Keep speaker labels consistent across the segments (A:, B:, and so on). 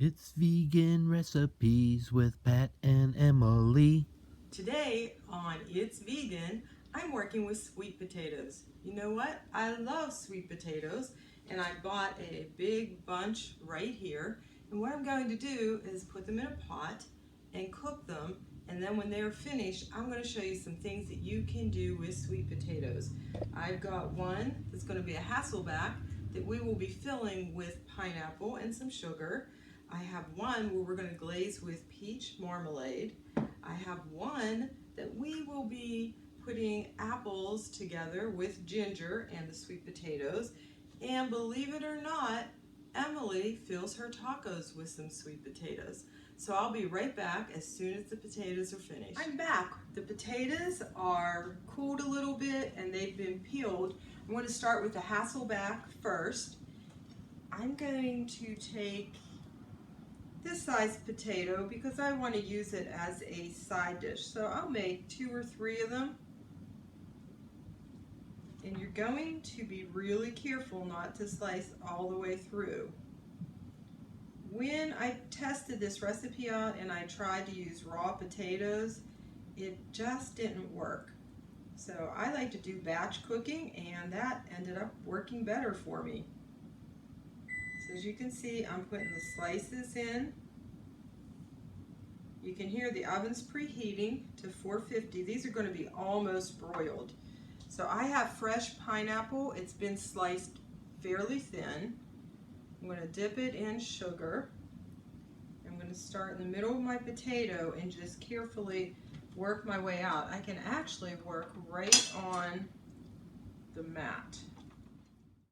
A: It's vegan recipes with Pat and Emily.
B: Today on It's Vegan, I'm working with sweet potatoes. You know what? I love sweet potatoes, and I bought a big bunch right here. And what I'm going to do is put them in a pot and cook them. And then when they're finished, I'm going to show you some things that you can do with sweet potatoes. I've got one that's going to be a Hasselback that we will be filling with pineapple and some sugar. I have one where we're going to glaze with peach marmalade. I have one that we will be putting apples together with ginger and the sweet potatoes. And believe it or not, Emily fills her tacos with some sweet potatoes. So I'll be right back as soon as the potatoes are finished. I'm back. The potatoes are cooled a little bit and they've been peeled. I'm going to start with the Hasselback first. I'm going to take this size potato because I want to use it as a side dish. So I'll make 2 or 3 of them. And you're going to be really careful not to slice all the way through. When I tested this recipe out and I tried to use raw potatoes, it just didn't work. So I like to do batch cooking, and that ended up working better for me. So as you can see, I'm putting the slices in. You can hear the oven's preheating to 450. These are going to be almost broiled. So I have fresh pineapple. It's been sliced fairly thin. I'm going to dip it in sugar. I'm going to start in the middle of my potato and just carefully work my way out. I can actually work right on the mat.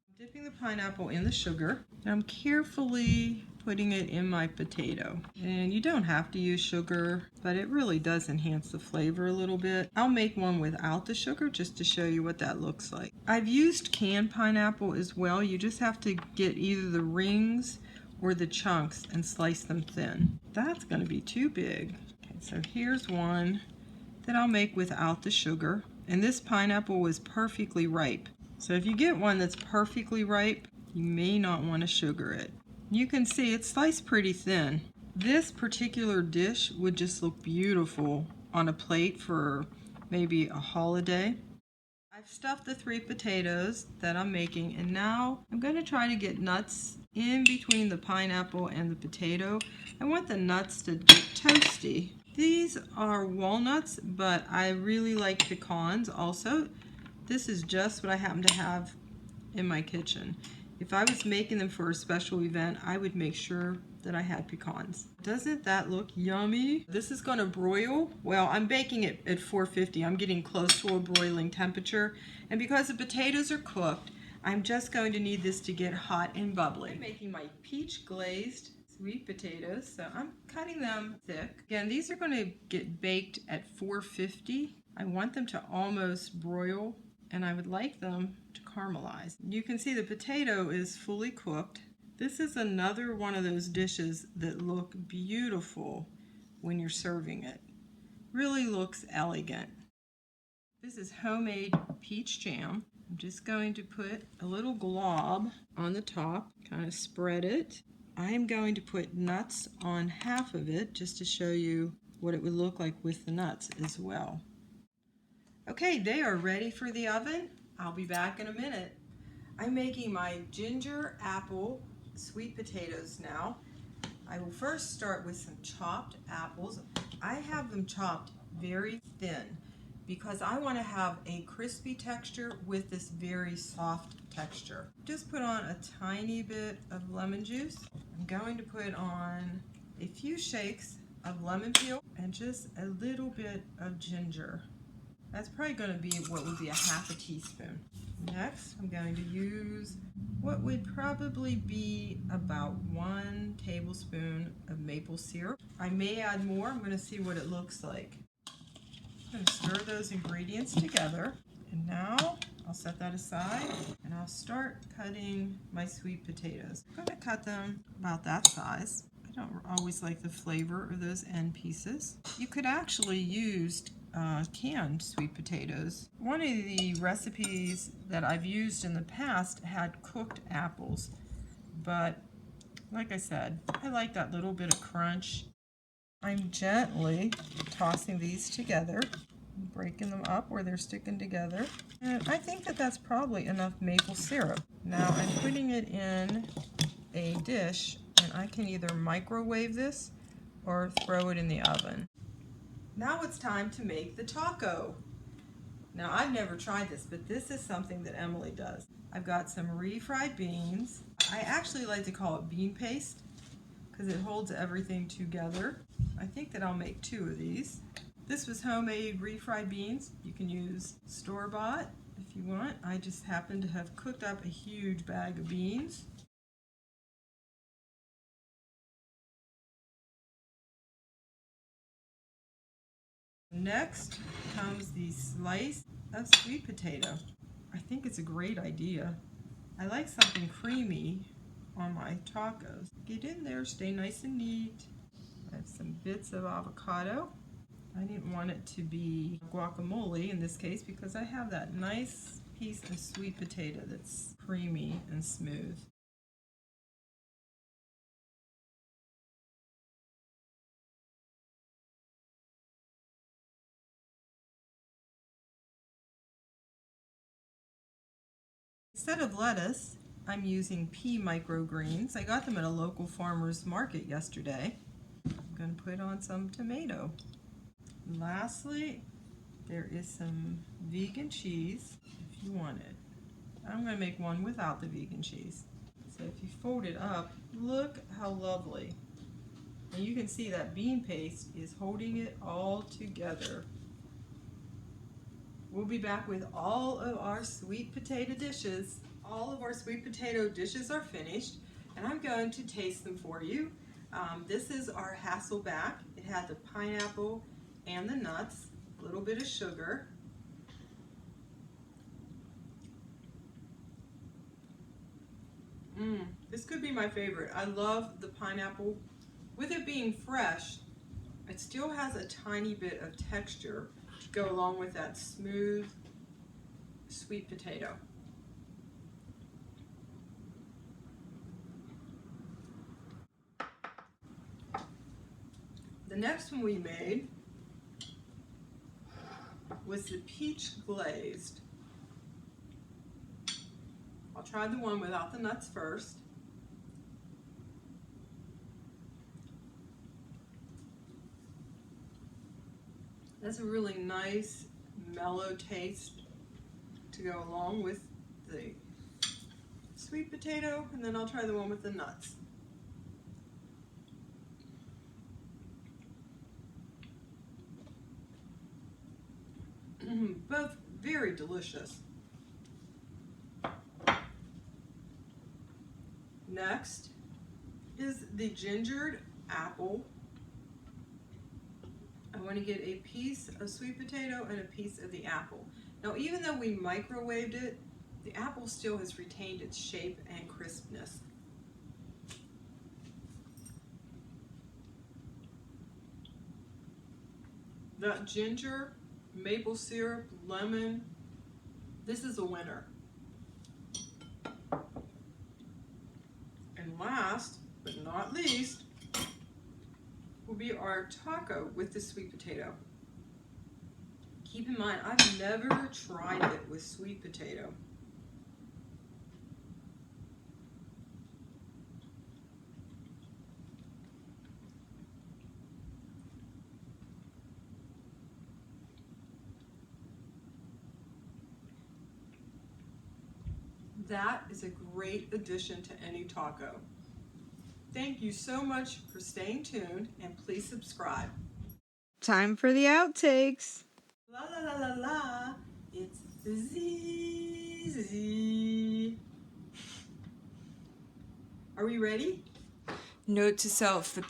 B: I'm dipping the pineapple in the sugar. I'm carefully putting it in my potato. And you don't have to use sugar, but it really does enhance the flavor a little bit. I'll make one without the sugar just to show you what that looks like. I've used canned pineapple as well. You just have to get either the rings or the chunks and slice them thin. That's going to be too big. Okay, so here's one that I'll make without the sugar. And this pineapple was perfectly ripe. So if you get one that's perfectly ripe, you may not want to sugar it. You can see it's sliced pretty thin. This particular dish would just look beautiful on a plate for maybe a holiday. I've stuffed the 3 potatoes that I'm making, and now I'm going to try to get nuts in between the pineapple and the potato. I want the nuts to get toasty. These are walnuts, but I really like pecans also. This is just what I happen to have in my kitchen. If I was making them for a special event, I would make sure that I had pecans. Doesn't that look yummy? This is going to broil. Well, I'm baking it at 450. I'm getting close to a broiling temperature. And because the potatoes are cooked, I'm just going to need this to get hot and bubbly. I'm making my peach glazed sweet potatoes, so I'm cutting them thick. Again, these are going to get baked at 450. I want them to almost broil, and I would like them to caramelize. You can see the potato is fully cooked. This is another one of those dishes that look beautiful when you're serving it. Really looks elegant. This is homemade peach jam. I'm just going to put a little glob on the top, kind of spread it. I'm going to put nuts on half of it just to show you what it would look like with the nuts as well. Okay, they are ready for the oven. I'll be back in a minute. I'm making my ginger apple sweet potatoes now. I will first start with some chopped apples. I have them chopped very thin because I want to have a crispy texture with this very soft texture. Just put on a tiny bit of lemon juice. I'm going to put on a few shakes of lemon peel and just a little bit of ginger. That's probably going to be what would be a half a teaspoon. Next, I'm going to use what would probably be about 1 tablespoon of maple syrup. I may add more. I'm going to see what it looks like. I'm going to stir those ingredients together. And now I'll set that aside and I'll start cutting my sweet potatoes. I'm going to cut them about that size. I don't always like the flavor of those end pieces. You could actually use canned sweet potatoes. One of the recipes that I've used in the past had cooked apples, but Like I said, I like that little bit of crunch. I'm gently tossing these together, breaking them up where they're sticking together. And I think that that's probably enough maple syrup. Now I'm putting it in a dish, and I can either microwave this or throw it in the oven. Now it's time to make the taco. Now I've never tried this, but this is something that Emily does. I've got some refried beans. I actually like to call it bean paste because it holds everything together. I think that I'll make 2 of these. This was homemade refried beans. You can use store-bought if you want. I just happen to have cooked up a huge bag of beans. Next comes the slice of sweet potato. I think it's a great idea. I like something creamy on my tacos. Get in there, stay nice and neat. I have some bits of avocado. I didn't want it to be guacamole in this case because I have that nice piece of sweet potato that's creamy and smooth. Instead of lettuce, I'm using pea microgreens. I got them at a local farmer's market yesterday. I'm going to put on some tomato. And lastly, there is some vegan cheese if you want it. I'm going to make one without the vegan cheese. So if you fold it up, look how lovely. And you can see that bean paste is holding it all together. We'll be back with all of our sweet potato dishes. All of our sweet potato dishes are finished, and I'm going to taste them for you. This is our Hasselback. It had the pineapple and the nuts, a little bit of sugar. This could be my favorite. I love the pineapple. With it being fresh, it still has a tiny bit of texture to go along with that smooth sweet potato. The next one we made was the peach glazed. I'll try the one without the nuts first. That's a really nice, mellow taste to go along with the sweet potato, and then I'll try the one with the nuts. Both very delicious. Next is the gingered apple. I want to get a piece of sweet potato and a piece of the apple. Now, even though we microwaved it, the apple still has retained its shape and crispness. That ginger, maple syrup, lemon, this is a winner. And last but not least will be our taco with the sweet potato. Keep in mind, I've never tried it with sweet potato. That is a great addition to any taco. Thank you so much for staying tuned, and please subscribe.
C: Time for the outtakes.
B: La la la la la, it's Z. Are we ready?
C: Note to self, the